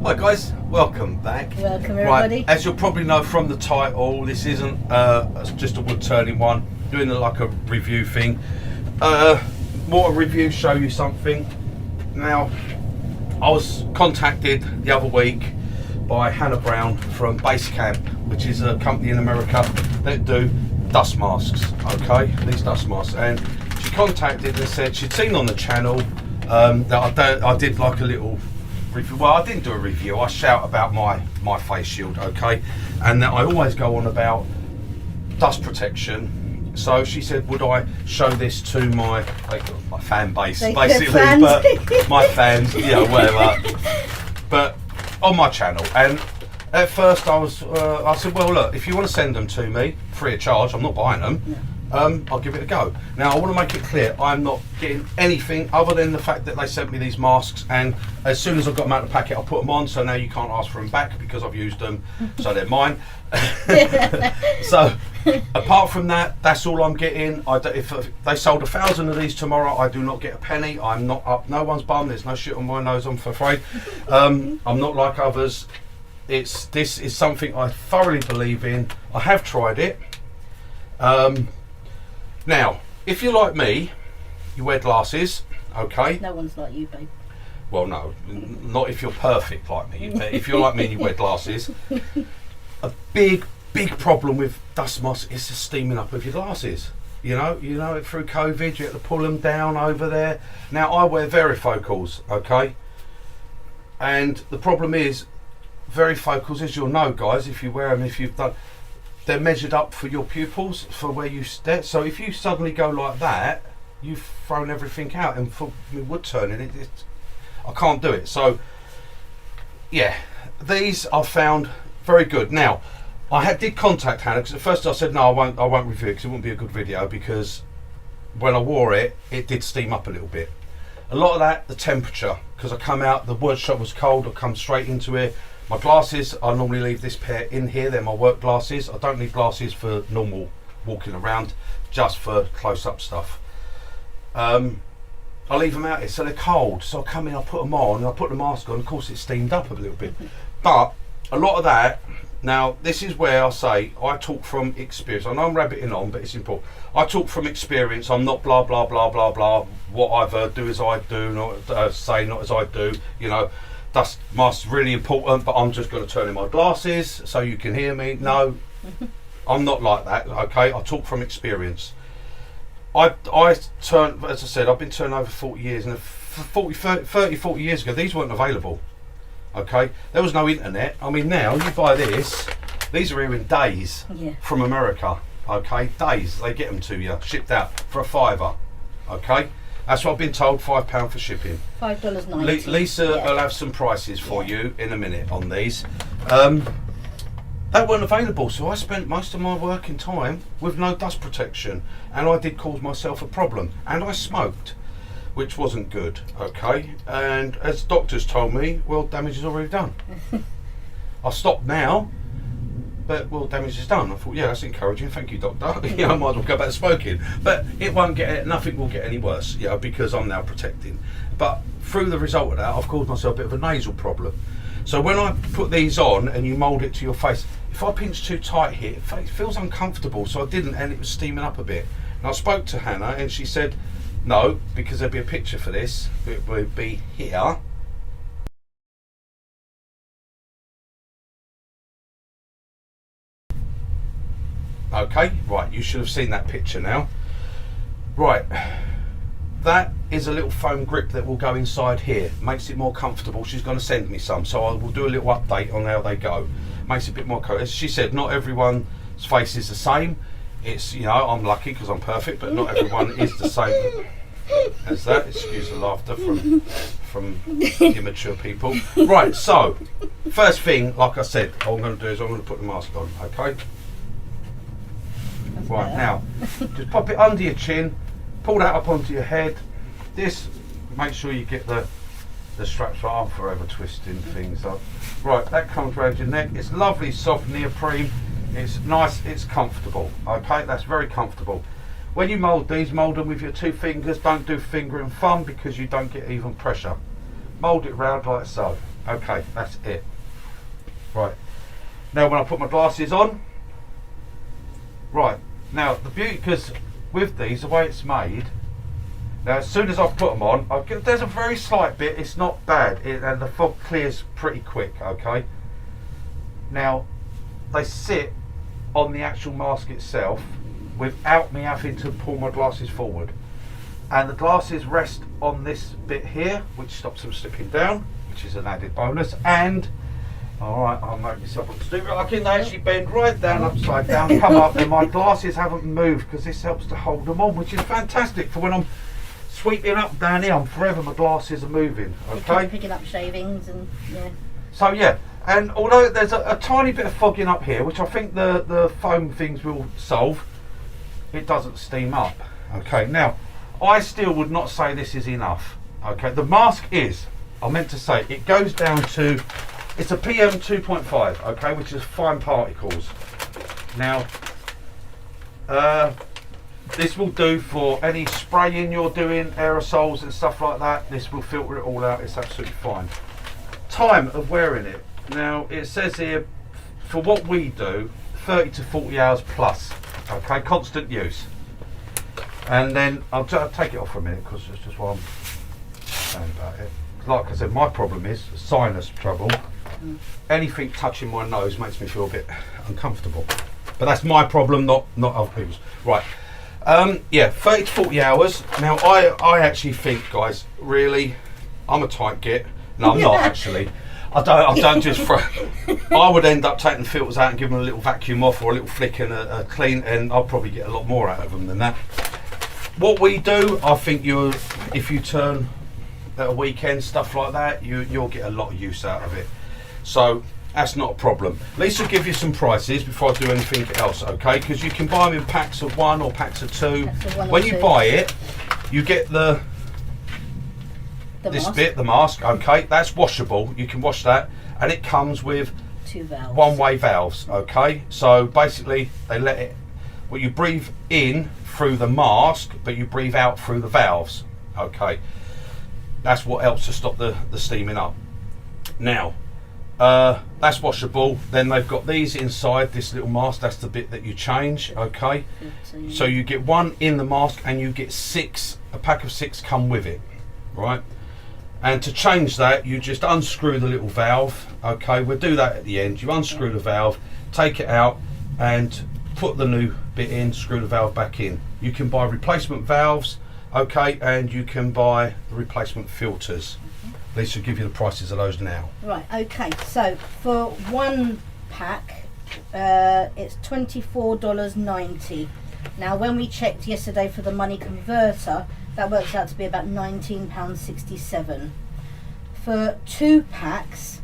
Hi guys, welcome back. Welcome everybody. Right, as you'll probably know from the title, this isn't just a wood turning one, doing like a review thing. More a review, show you something. Now, I was contacted the other week by Hannah Brown from Basecamp, which is a company in America that do dust masks, okay, these dust masks. And she contacted and said she'd seen on the channel that I did like a little review. Well, I didn't do a review, I shout about my face shield, okay, and that I always go on about dust protection. So she said, would I show this to my fan base, basically, but my fans, yeah, whatever, but on my channel. And at first I said, well, look, if you want to send them to me free of charge, I'm not buying them. Yeah. I'll give it a go. Now, I want to make it clear, I'm not getting anything other than the fact that they sent me these masks, and as soon as I've got them out of the packet, I'll put them on, so now you can't ask for them back because I've used them, so they're mine. So, apart from that, that's all I'm getting. If they sold 1,000 of these tomorrow, I do not get a penny. I'm not up no one's bum. There's no shit on my nose, I'm afraid. I'm not like others. This is something I thoroughly believe in. I have tried it. Now, if you're like me, you wear glasses, okay? No one's like you, babe. Well, no, not if you're perfect like me. But if you're like me and you wear glasses, a big problem with dust masks is the steaming up of your glasses. You know it through COVID, you have to pull them down over there. Now, I wear varifocals, okay? And the problem is, varifocals, as you'll know, guys, if you wear them, if you've done, they're measured up for your pupils, for where you stare. So if you suddenly go like that, you've thrown everything out. And for me, wood turning, I can't do it. So yeah, these I found very good. Now, I did contact Hannah, because at first I said no, I won't review it because it wouldn't be a good video, because when I wore it, it did steam up a little bit. A lot of that, the temperature, because I come out, the workshop was cold, I come straight into it. My glasses, I normally leave this pair in here, they're my work glasses. I don't need glasses for normal walking around, just for close-up stuff. I leave them out here, so they're cold. So I come in, I put them on, and I put the mask on, of course it steamed up a little bit. But a lot of that, now this is where I say, I talk from experience. I know I'm rabbiting on, but it's important. I talk from experience, I'm not blah, blah, blah, blah, blah. What I've heard, do as I do, not say not as I do, you know. Dust mask's really important, but I'm just going to turn in my glasses so you can hear me. No, I'm not like that, okay? I talk from experience. I turn, as I said, I've been turning over 40 years, and 30, 40 years ago, these weren't available, okay? There was no internet. I mean, now you buy this, these are here in days from America, okay? Days, they get them to you, shipped out for a £5, okay? That's what I've been told, £5 for shipping. $5.90. Lisa will have some prices for you in a minute on these. They weren't available, so I spent most of my working time with no dust protection, and I did cause myself a problem. And I smoked, which wasn't good, okay? And as doctors told me, well, damage is already done. I stopped now, but well, damage is done. I thought, yeah, that's encouraging. Thank you, doctor. You know, I might as well go back to smoking. But it won't get, nothing will get any worse, you know, because I'm now protecting. But through the result of that, I've caused myself a bit of a nasal problem. So when I put these on and you mould it to your face, if I pinch too tight here, it feels uncomfortable. So I didn't, and it was steaming up a bit. And I spoke to Hannah, and she said, no, because there'd be a picture for this. It would be here. Okay, right, you should have seen that picture now. Right, that is a little foam grip that will go inside here. Makes it more comfortable. She's going to send me some, so I will do a little update on how they go. Makes it a bit more comfortable. As she said, not everyone's face is the same. It's, you know, I'm lucky because I'm perfect, but not everyone is the same as that. Excuse the laughter from immature people. Right, so, first thing, like I said, all I'm going to do is I'm going to put the mask on, okay? Right, now, just pop it under your chin, pull that up onto your head. This, make sure you get the straps right. I'm forever twisting things up. Right, that comes around your neck. It's lovely, soft neoprene. It's nice, it's comfortable. Okay, that's very comfortable. When you mould these, mould them with your 2 fingers. Don't do finger and thumb because you don't get even pressure. Mould it round like so. Okay, that's it. Right. Now when I put my glasses on, right, now the beauty, because with these, the way it's made, now as soon as I put them on, there's a very slight bit, it's not bad, and the fog clears pretty quick, okay? Now, they sit on the actual mask itself without me having to pull my glasses forward. And the glasses rest on this bit here, which stops them slipping down, which is an added bonus. And alright, I'll make myself look stupid. I can actually bend right down, upside down, come up, and my glasses haven't moved because this helps to hold them on, which is fantastic for when I'm sweeping up down here. I'm forever, my glasses are moving. Okay. Picking up shavings and yeah. So yeah, and although there's a tiny bit of fogging up here, which I think the foam things will solve, it doesn't steam up. Okay, now I still would not say this is enough. Okay, the mask is, I meant to say, it goes down to, it's a PM 2.5, okay, which is fine particles. Now, this will do for any spraying you're doing, aerosols and stuff like that. This will filter it all out, it's absolutely fine. Time of wearing it. Now, it says here, for what we do, 30 to 40 hours plus, okay, constant use. And then I'll take it off for a minute because it's just what I'm saying about it. Like I said, my problem is sinus trouble. Anything touching my nose makes me feel a bit uncomfortable. But that's my problem, not other people's. Right. Yeah, 30 to 40 hours. Now, I actually think, guys, really, I'm a tight git. No, I'm not actually. I don't just throw. I would end up taking the filters out and giving them a little vacuum off or a little flick and a clean, and I'll probably get a lot more out of them than that. What we do, I think if you turn at a weekend, stuff like that, you'll get a lot of use out of it. So that's not a problem. Lisa will give you some prices before I do anything else, okay? Because you can buy them in packs of 1 or packs of 2. When you buy it, you get this mask. bit, the mask, okay? That's washable. You can wash that, and it comes with 2 valves. One-way valves, okay? So basically, they let it. Well, you breathe in through the mask, but you breathe out through the valves, okay? That's what helps to stop the steaming up. Now, that's washable. Then they've got these inside this little mask. That's the bit that you change, okay? So you get 1 in the mask, and you get 6. A pack of 6 come with it, right? And to change that, you just unscrew the little valve, okay? We'll do that at the end. You unscrew the valve, take it out, and put the new bit in, screw the valve back in. You can buy replacement valves, okay, and you can buy replacement filters. Lisa will give you the prices of those now. Right, okay, so for 1 pack, it's $24.90. Now, when we checked yesterday for the money converter, that works out to be about £19.67. For 2 packs,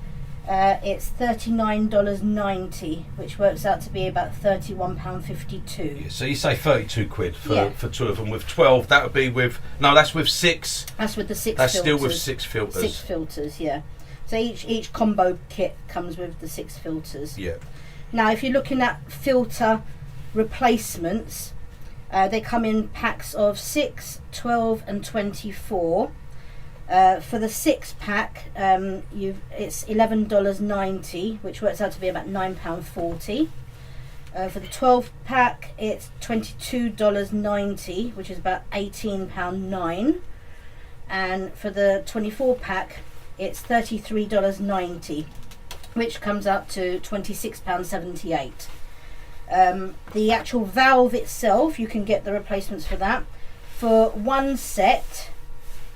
it's $39.90, which works out to be about £31.52. Yeah, so you say 32 quid for 2 of them. With 12, that would be with, no, that's with 6. That's with the 6 That's filters. still with 6 filters. 6 filters, yeah. So each combo kit comes with the 6 filters. Yeah. Now, if you're looking at filter replacements, they come in packs of 6, 12 and 24. For the 6 pack, it's $11.90, which works out to be about £9.40. For the 12 pack, it's $22.90, which is about £18.09. And for the 24 pack, it's $33.90, which comes up to £26.78. The actual valve itself, you can get the replacements for that. For 1 set,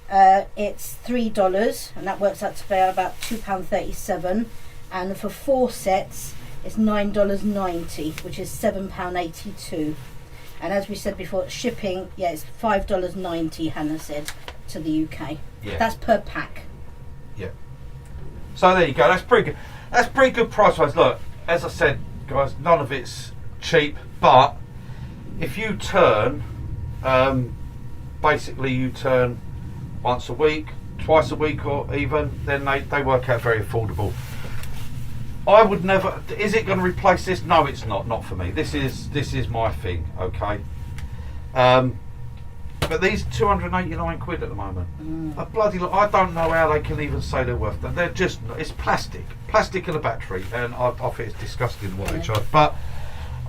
it's $3, and that works out to be about £2.37. And for 4 sets, it's $9.90, which is £7.82. And as we said before, shipping, yeah, it's $5.90, Hannah said, to the UK. Yeah. That's per pack. Yeah. So there you go. That's pretty good. That's pretty good price wise. Look, as I said, guys, none of it's cheap, but if you turn, basically you turn once a week, twice a week, or even, then they work out very affordable. I would never. Is it going to replace this? No, it's not. Not for me. This is my thing. Okay. But but these 289 quid at the moment. A bloody lot. I don't know how they can even say they're worth that. They're just, it's plastic and a battery, and I think it's disgusting what they charge. But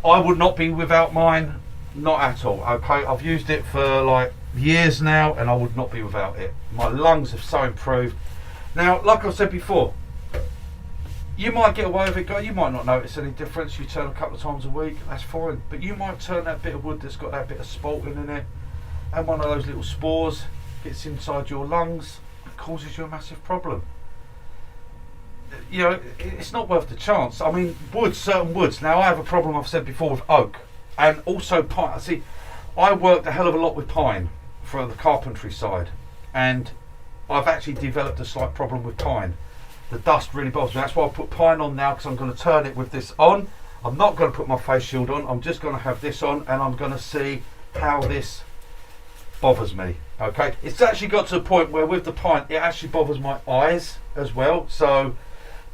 I would not be without mine, not at all. Okay, I've used it for like years now, and I would not be without it. My lungs have so improved. Now, like I said before, you might get away with it, guys. You might not notice any difference. You turn a couple of times a week, that's fine. But you might turn that bit of wood that's got that bit of spalting in it, and one of those little spores gets inside your lungs and causes you a massive problem. You know, it's not worth the chance. I mean, certain woods. Now, I have a problem, I've said before, with oak and also pine. See, I worked a hell of a lot with pine for the carpentry side, and I've actually developed a slight problem with pine. The dust really bothers me. That's why I put pine on now, because I'm going to turn it with this on. I'm not going to put my face shield on. I'm just going to have this on, and I'm going to see how this bothers me. Okay, it's actually got to a point where with the pine, it actually bothers my eyes as well. So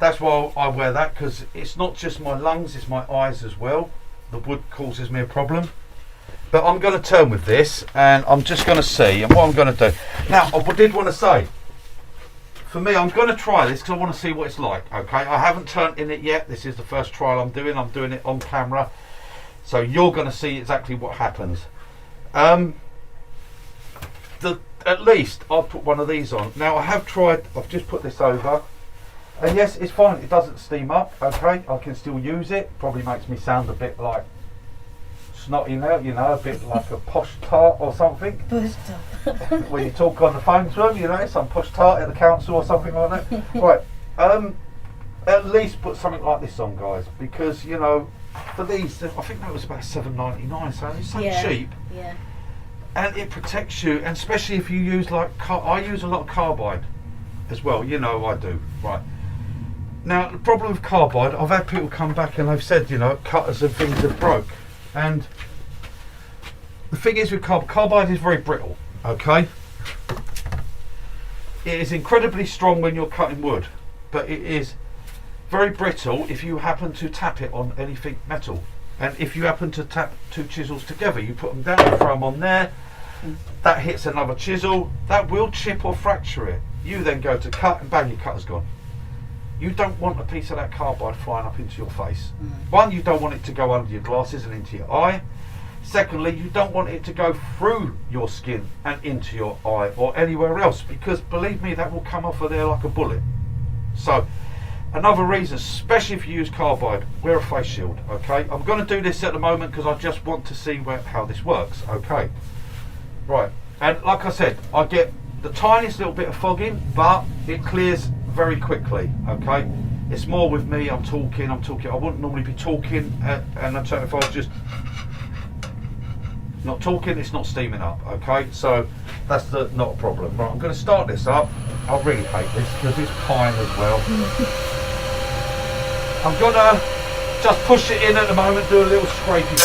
that's why I wear that, because it's not just my lungs, it's my eyes as well. The wood causes me a problem. But I'm going to turn with this, and I'm just going to see, and what I'm going to do. Now, I did want to say, for me, I'm going to try this because I want to see what it's like. Okay, I haven't turned in it yet. This is the first trial I'm doing. I'm doing it on camera, so you're going to see exactly what happens. At least I'll put one of these on. Now, I have tried. I've just put this over, and yes, it's fine. It doesn't steam up. Okay, I can still use it. Probably makes me sound a bit like snotty now, you know, a bit like a posh tart or something. When you talk on the phone to them, you know, some posh tart at the council or something like that. Right, at least put something like this on, guys, because, you know, for these, I think that was about $7.99, so it's so cheap. Yeah. And it protects you, and especially if you use like, I use a lot of carbide as well, you know I do, right. Now, the problem with carbide, I've had people come back and they've said, you know, cutters and things have broke. And the thing is with carbide is very brittle, okay? It is incredibly strong when you're cutting wood, but it is very brittle if you happen to tap it on anything metal. And if you happen to tap two chisels together, you put them down, throw them on there, that hits another chisel, that will chip or fracture it. You then go to cut and bang, your cutter's gone. You don't want a piece of that carbide flying up into your face. One, you don't want it to go under your glasses and into your eye. Secondly, you don't want it to go through your skin and into your eye or anywhere else, because believe me, that will come off of there like a bullet. So, another reason, especially if you use carbide, wear a face shield, okay? I'm going to do this at the moment because I just want to see how this works, okay? Right, and like I said, I get the tiniest little bit of fogging, but it clears very quickly, okay? It's more with me, I'm talking, I wouldn't normally be talking, and I'm saying if I was just not talking, it's not steaming up, okay? So that's not a problem. Right, I'm going to start this up. I really hate this because it's pine as well. I'm going to just push it in at the moment, do a little scraping.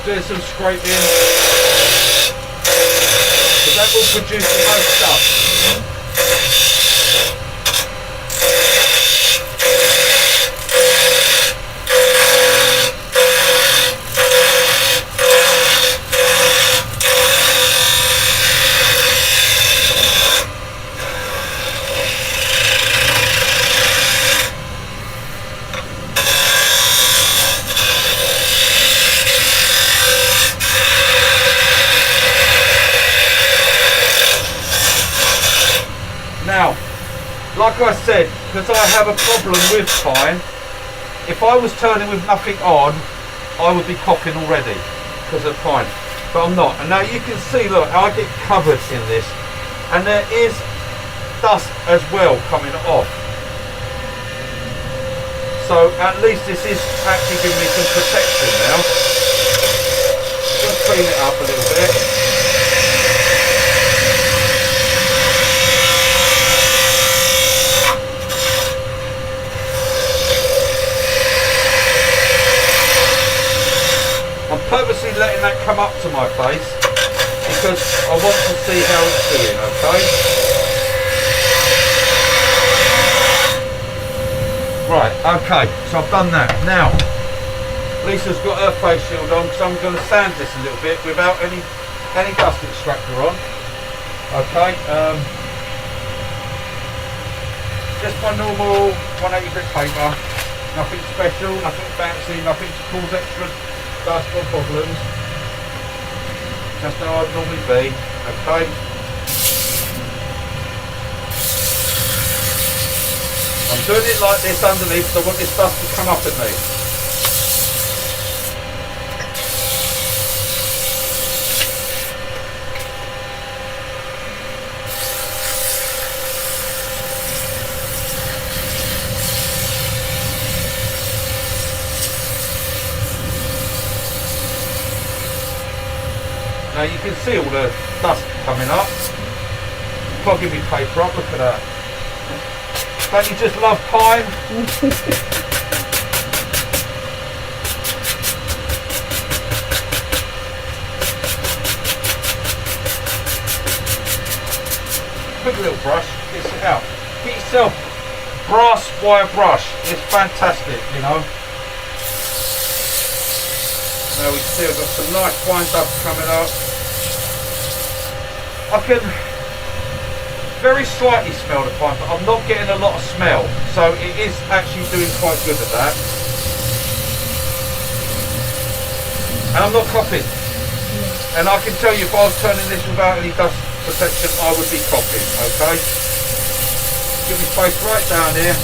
Doing some scraping, but that will produce the most stuff. Now, like I said, because I have a problem with pine, if I was turning with nothing on, I would be coughing already because of pine, but I'm not. And now you can see, look, I get covered in this, and there is dust as well coming off. So at least this is actually giving me some protection now. Just clean it up a little bit. purposely letting that come up to my face because I want to see how it's doing, okay? Right, okay, so I've done that. Now, Lisa's got her face shield on because I'm going to sand this a little bit without any dust extractor on. Okay, just my normal 180 grit paper, nothing special, nothing fancy, nothing to cause extra dust or problems. Just how I'd normally be, okay. I'm doing it like this underneath because I want this dust to come up at me. Now you can see all the dust coming up, clogging me paper up, look at that. Don't you just love pine? Quick little brush, gets it out. Get yourself brass wire brush, it's fantastic, you know. Now we see I've got some nice fine dust coming up. I can very slightly smell the pine, but I'm not getting a lot of smell, so it is actually doing quite good at that. And I'm not coughing. And I can tell you if I was turning this without any dust protection, I would be coughing, okay? Give me space right down here.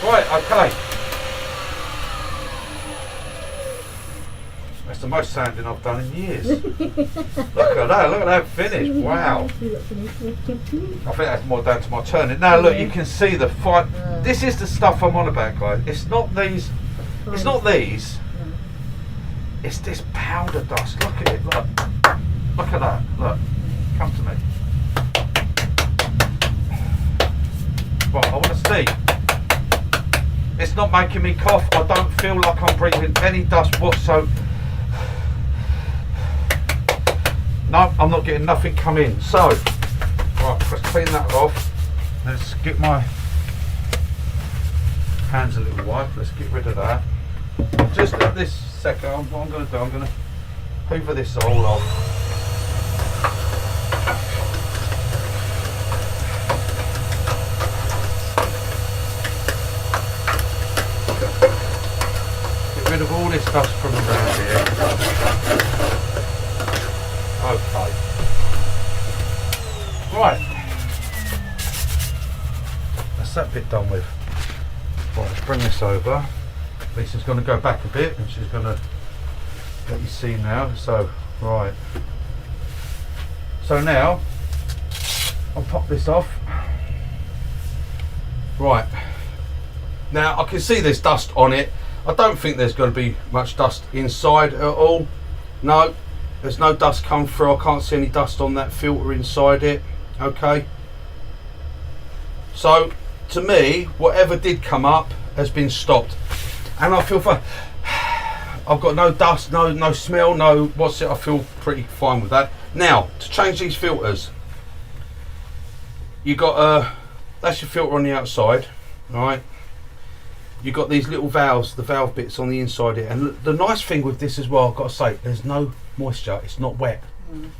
Right, okay. That's the most sanding I've done in years. Look at that finish, wow. I think that's more down to my turning. Now look, you can see the fight. This is the stuff I'm on about, guys. It's not these, it's this powder dust. Look at it, look. Look at that, look. Come to me. Right, I want to see. It's not making me cough. I don't feel like I'm breathing any dust whatsoever. No, I'm not getting nothing come in. So, right, let's clean that off. Let's get my hands a little wide. Let's get rid of that. Just at this second, what I'm going to do, I'm going to hoover this all off. Rid of all this dust from around here. Okay. Right. That's that bit done with. Right, let's bring this over. Lisa's going to go back a bit and she's going to let you see now. So, right. So now, I'll pop this off. Right. Now, I can see there's dust on it. I don't think there's going to be much dust inside at all. No, there's no dust come through. I can't see any dust on that filter inside it. Okay. So, to me, whatever did come up has been stopped. And I feel fine. I've got no dust, no smell, no what's it. I feel pretty fine with that. Now, to change these filters, you got that's your filter on the outside, right? You've got these little valves, the valve bits on the inside here. And the nice thing with this as well, I've got to say, there's no moisture, it's not wet.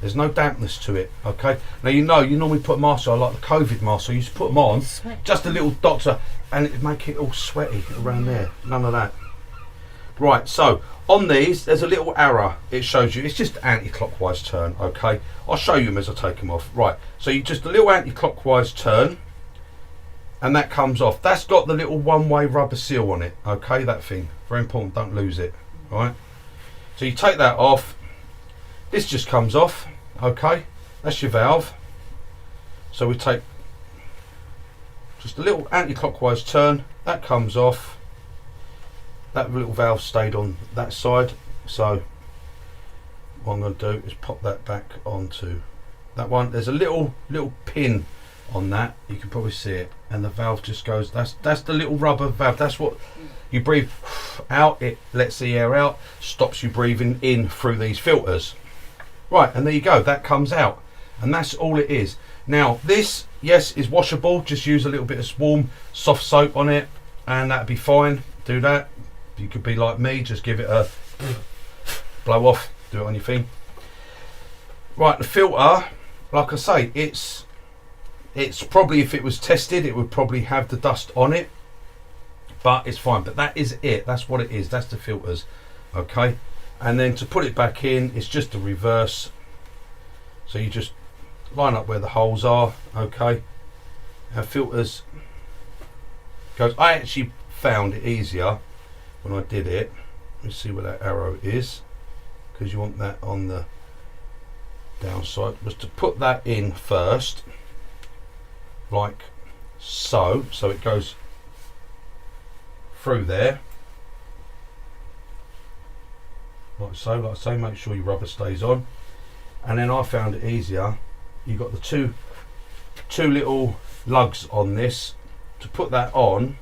There's no dampness to it, okay? Now you normally put masks on, like the COVID mask, so you just put them on, just a little doctor, and it'd make it all sweaty around there. None of that. Right, so on these, there's a little arrow. It shows you, it's just anti-clockwise turn, okay? I'll show you them as I take them off. Right, so you just a little anti-clockwise turn, and that comes off. That's got the little one-way rubber seal on it, okay? That thing, very important, don't lose it, right? So you take that off, this just comes off, okay? That's your valve. So we take just a little anti-clockwise turn, that comes off. That little valve stayed on that side, so what I'm going to do is pop that back onto that one. There's a little pin on that. You can probably see it, and the valve just goes. That's the little rubber valve. That's what you breathe out. It lets the air out, stops you breathing in through these filters. Right, and there you go. That comes out, and that's all it is. Now this, yes, is washable. Just use a little bit of warm, soft soap on it, and that'd be fine. Do that. You could be like me, just give it a blow off. Do it on your thing. Right, the filter, like I say, it's probably, if it was tested, it would probably have the dust on it, but it's fine. But that is it. That's what it is. That's the filters. Okay, and then to put it back in, it's just a reverse. So you just line up where the holes are. Okay, our filters goes. I actually found it easier when I did it. Let's see where that arrow is, because you want that on the downside, was to put that in first, like so it goes through there, like so, make sure your rubber stays on. And then I found it easier, you got the two little lugs on this, to put that on.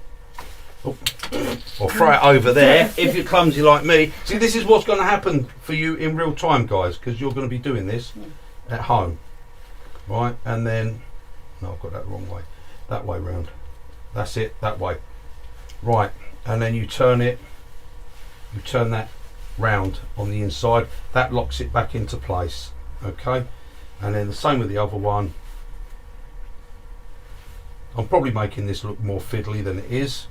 Or throw it over there if you're clumsy like me. See, this is what's going to happen for you in real time, guys, because you're going to be doing this at home, right? And then, no, I've got that wrong way, that way round. That's it, that way, right? And then you turn it, you turn that round on the inside. That locks it back into place. Okay, and then the same with the other one. I'm probably making this look more fiddly than it is.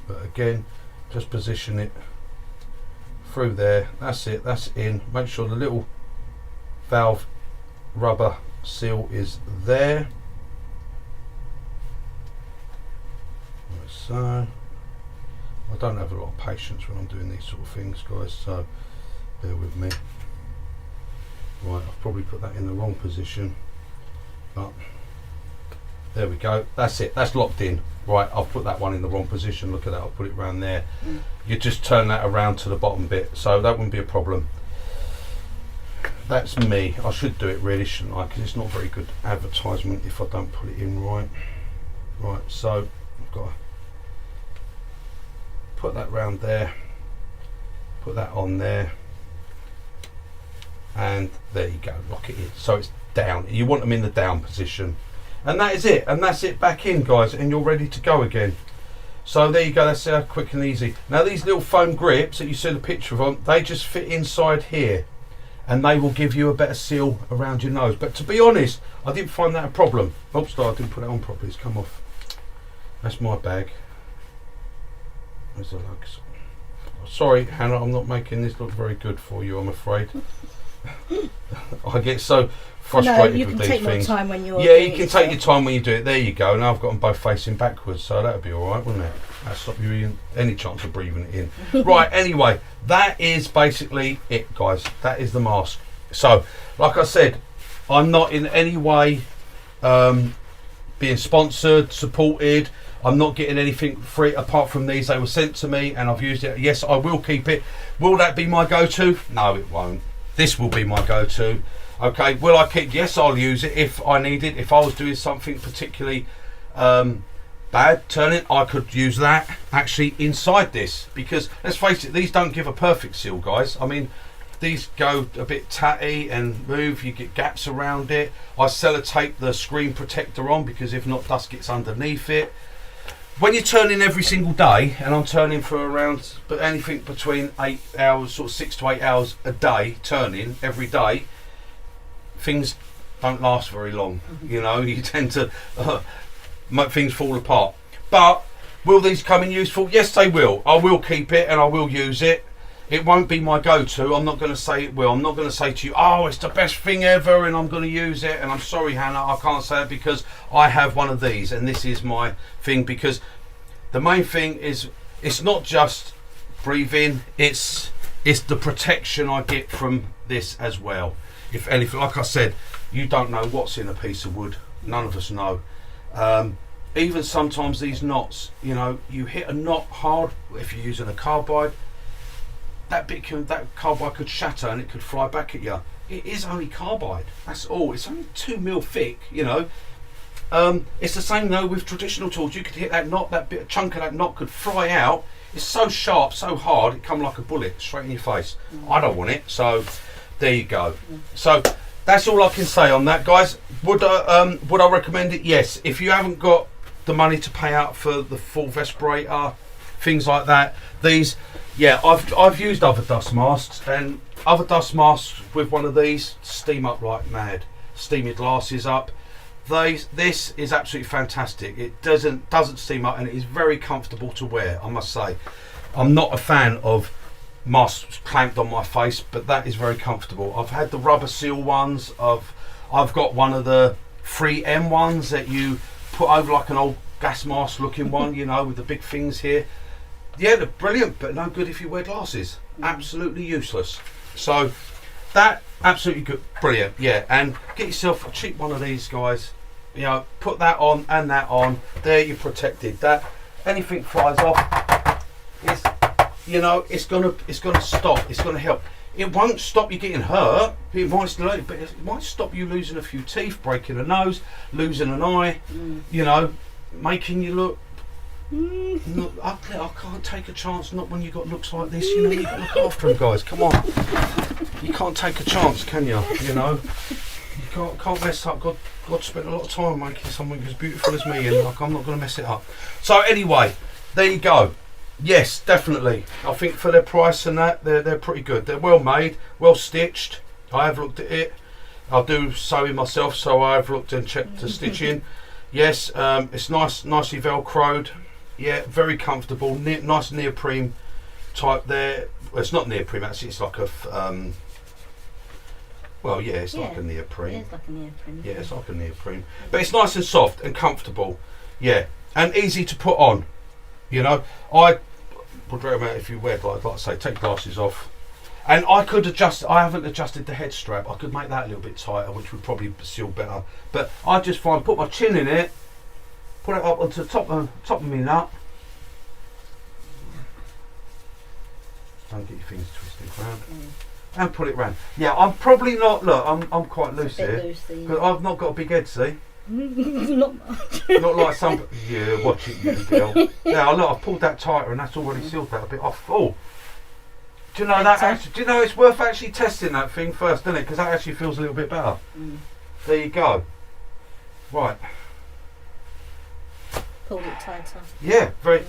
But again, just position it through there. That's it, that's in. Make sure the little valve rubber seal is there. Like so. I don't have a lot of patience when I'm doing these sort of things, guys, so bear with me. Right, I've probably put that in the wrong position, but there we go. That's it, that's locked in. Right, I've put that one in the wrong position. Look at that, I'll put it around there. You just turn that around to the bottom bit, so that wouldn't be a problem. That's me. I should do it really, shouldn't I? Because it's not very good advertisement if I don't put it in right. Right, so I've got to put that round there, put that on there, and there you go, lock it in. So it's down. You want them in the down position. And that is it, and that's it back in, guys, and you're ready to go again. So there you go, that's how quick and easy. Now these little foam grips that you see the picture of them, they just fit inside here, and they will give you a better seal around your nose. But to be honest, I didn't find that a problem. Oops, I didn't put it on properly, it's come off. That's my bag. There's the lugs. Sorry, Hannah, I'm not making this look very good for you, I'm afraid. I get so frustrated with these things. You can take more time when you're doing it. Yeah, you can take your time when you do it. There you go. Now I've got them both facing backwards, so that'd be all right, wouldn't it? That'd stop you even any chance of breathing it in. Right, anyway, that is basically it, guys. That is the mask. So, like I said, I'm not in any way being sponsored, supported. I'm not getting anything free apart from these. They were sent to me and I've used it. Yes, I will keep it. Will that be my go-to? No, it won't. This will be my go-to. Okay, will I keep? Yes, I'll use it if I need it. If I was doing something particularly bad turning, I could use that actually inside this, because let's face it, these don't give a perfect seal, guys. I mean, these go a bit tatty and move, you get gaps around it. I sellotape the screen protector on, because if not, dust gets underneath it. When you're turning every single day, and I'm turning for around anything between 8 hours, sort of 6 to 8 hours a day, turning every day, things don't last very long. You know, you tend to make things fall apart. But will these come in useful? Yes, they will. I will keep it and I will use it. It won't be my go-to. I'm not going to say it will. I'm not going to say to you, oh, it's the best thing ever and I'm going to use it. And I'm sorry, Hannah, I can't say it, because I have one of these and this is my thing. Because the main thing is, it's not just breathing, it's the protection I get from this as well. If anything, like I said, you don't know what's in a piece of wood. None of us know. Even sometimes these knots, you know, you hit a knot hard if you're using a carbide, that carbide could shatter and it could fly back at you. It is only carbide. That's all. It's only 2mm thick. You know. It's the same though with traditional tools. You could hit that knot, that bit, chunk of that knot could fly out. It's so sharp, so hard, it come like a bullet straight in your face. I don't want it, so there you go. So that's all I can say on that, guys. Would I recommend it? Yes. If you haven't got the money to pay out for the full respirator, things like that, these, yeah, I've used other dust masks, and other dust masks with one of these steam up like mad. Steam your glasses up. This is absolutely fantastic. It doesn't steam up, and it is very comfortable to wear, I must say. I'm not a fan of masks clamped on my face, but that is very comfortable. I've had the rubber seal ones. I've got one of the 3M ones that you put over like an old gas mask looking one, you know, with the big things here. Yeah, they're brilliant, but no good if you wear glasses. Absolutely useless. So that absolutely good, brilliant. Yeah, and get yourself a cheap one of these, guys. You know, put that on and that on. There, you're protected. That anything flies off, it's, you know, it's gonna stop. It's gonna help. It won't stop you getting hurt. It might stop you losing a few teeth, breaking a nose, losing an eye. You know, making you look ugly. I can't take a chance. Not when you got looks like this. You know, you got to look after them, guys. Come on. You can't take a chance, can you? You know, you can't mess up. God spent a lot of time making something as beautiful as me, and like, I'm not going to mess it up. So anyway, there you go. Yes, definitely. I think for their price and that, they're pretty good. They're well made, well stitched. I have looked at it. I do sewing myself, so I have looked and checked the stitching. Yes, it's nicely velcroed. Yeah, very comfortable. Nice neoprene type there. Well, it's not neoprene actually. It's like a well, yeah, it's like a neoprene. It is like a neoprene. Yeah, it's like a neoprene. But it's nice and soft and comfortable. Yeah, and easy to put on. You know, I would recommend if you wear, like I say, take glasses off. And I could adjust. I haven't adjusted the head strap. I could make that a little bit tighter, which would probably seal better. But I just find, put my chin in it, put it up onto the top of my nut. Don't get your fingers twisted around. And put it round. Yeah, I'm probably not. Look, I'm quite loose here because I've not got a big head. See, not much. Not like some. Yeah, watch it, you girl. Yeah, look, I've pulled that tighter, and that's already sealed that a bit off. Oh, do you know that? Actually, do you know it's worth actually testing that thing first, isn't it? Because that actually feels a little bit better. There you go. Right. Pulled it tighter. Yeah, very.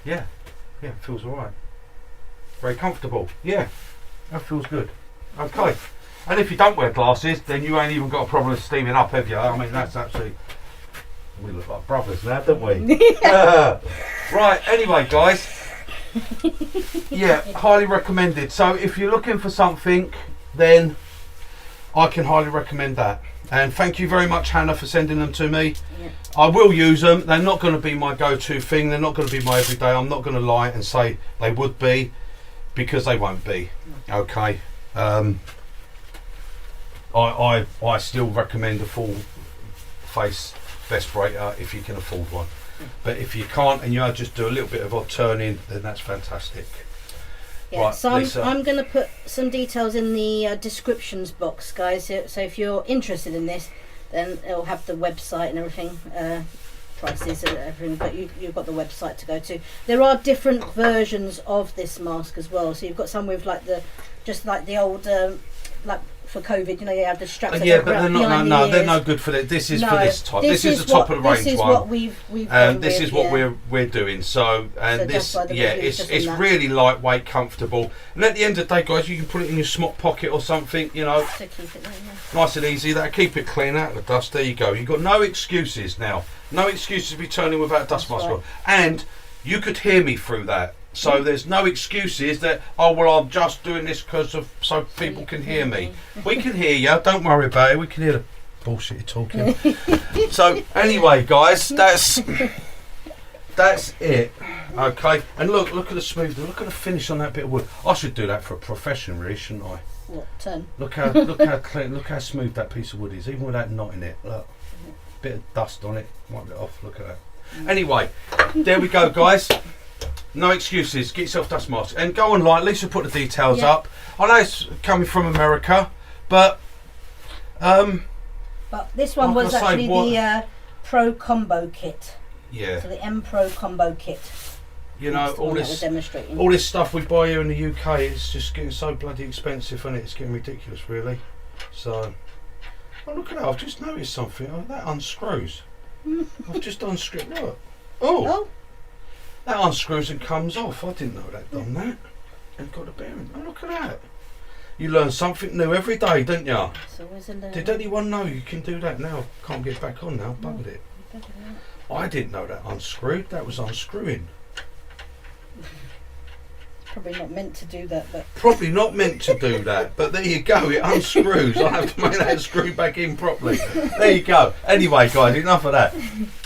Yeah, it feels alright. Very comfortable. Yeah. That feels good. Okay. And if you don't wear glasses, then you ain't even got a problem with steaming up, have you? I mean, that's absolutely... We look like brothers now, don't we? Right, anyway, guys. Yeah, highly recommended. So if you're looking for something, then I can highly recommend that. And thank you very much, Hannah, for sending them to me. Yeah. I will use them. They're not going to be my go-to thing. They're not going to be my everyday. I'm not going to lie and say they would be, because they won't be. Okay. I still recommend a full face respirator if you can afford one. But if you can't and you just do a little bit of odd turning, then that's fantastic. Yeah, right, so I'm going to put some details in the descriptions box, guys. So if you're interested in this, then it'll have the website and everything, prices and everything. But you've got the website to go to. There are different versions of this mask as well. So you've got some with like just like the old like for COVID, you know, you have the straps. Yeah, but they're not. No, they're no good for that. This is for this type. This is the top of the range one. This is what we've and this is what we're doing. So this, yeah, it's really lightweight, comfortable. And at the end of the day, guys, you can put it in your smock pocket or something. You know, to keep it there, nice and easy. That'll keep it clean out of the dust. There you go. You've got no excuses now. No excuses to be turning without a dust mask on. And you could hear me through that. So there's no excuses that, oh well, I'm just doing this because of so people can hear me. We can hear you, don't worry about it. We can hear the bullshit you're talking. So anyway, guys, that's it. Okay, and look at the smoothness. Look at the finish on that bit of wood. I should do that for a profession, really, shouldn't I? What, turn? Look how clean, look how smooth that piece of wood is, even without knot in it. Look, bit of dust on it, wipe it off. Look at that. Anyway, there we go, guys. No excuses. Get yourself dust mask and go online. At least we'll put the details Yeah. up. I know it's coming from America, but this one like was I say, actually what- the Pro Combo Kit. yeah, So the M Pro Combo Kit. you know, That's the all one that we're this demonstrating. stuff we buy here in the UK is just getting so bloody expensive, and it's getting ridiculous, really. So, oh, look at that! I've just noticed something. Oh, that unscrews. I've just unscrewed. Look. Oh, That unscrews and comes off. I didn't know that done that. And got a bearing. Oh, look at that. You learn something new every day, don't you? it's always a learn. Did anyone know you can do that now? Can't get back on now. Buggered it. I didn't know that unscrewed. That was unscrewing. Probably not meant to do that, but Probably not meant to do that, but there you go. It unscrews. I have to make that screw back in properly. There you go. Anyway, guys, enough of that.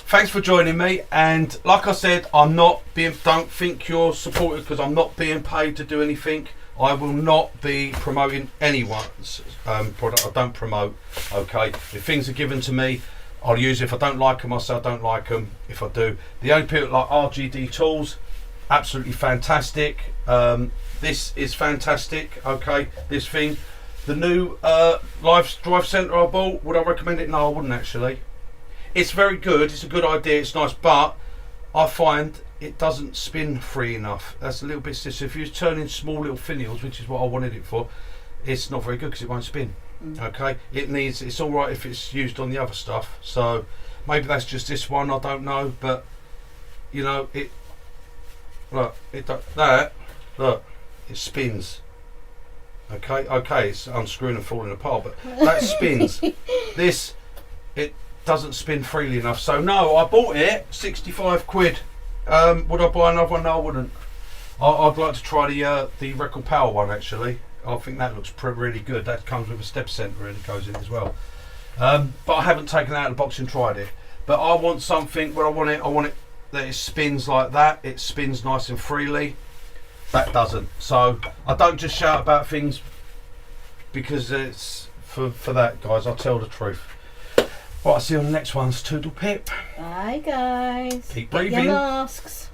Thanks for joining me. And like I said, don't think you're supported because I'm not being paid to do anything. I will not be promoting anyone's product. I don't promote. Okay, if things are given to me, I'll use it. If I don't like them, I'll say I don't like them. If I do, the only people like RGD Tools, absolutely fantastic. This is fantastic. Okay, this thing, the new Live Drive Centre I bought. Would I recommend it? No, I wouldn't actually. It's very good. It's a good idea. It's nice, but I find it doesn't spin free enough. That's a little bit stiff. So if you're turning small little finials, which is what I wanted it for, it's not very good because it won't spin. Okay, it's all right if it's used on the other stuff. So maybe that's just this one. I don't know, but you know it. Look, it spins. Okay, it's unscrewing and falling apart, but that spins. This, it doesn't spin freely enough. So no, I bought it, 65 quid. Would I buy another one? No, I wouldn't. I'd like to try the Record Power one actually. I think that looks really good. That comes with a step centre and it goes in as well. But I haven't taken it out of the box and tried it. But I want something where I want it that it spins like that. It spins nice and freely. That doesn't. So I don't just shout about things because it's for that, guys. I'll tell the truth. Right, I'll see you on the next one's Toodle Pip. bye guys. Keep Get your breathing. masks.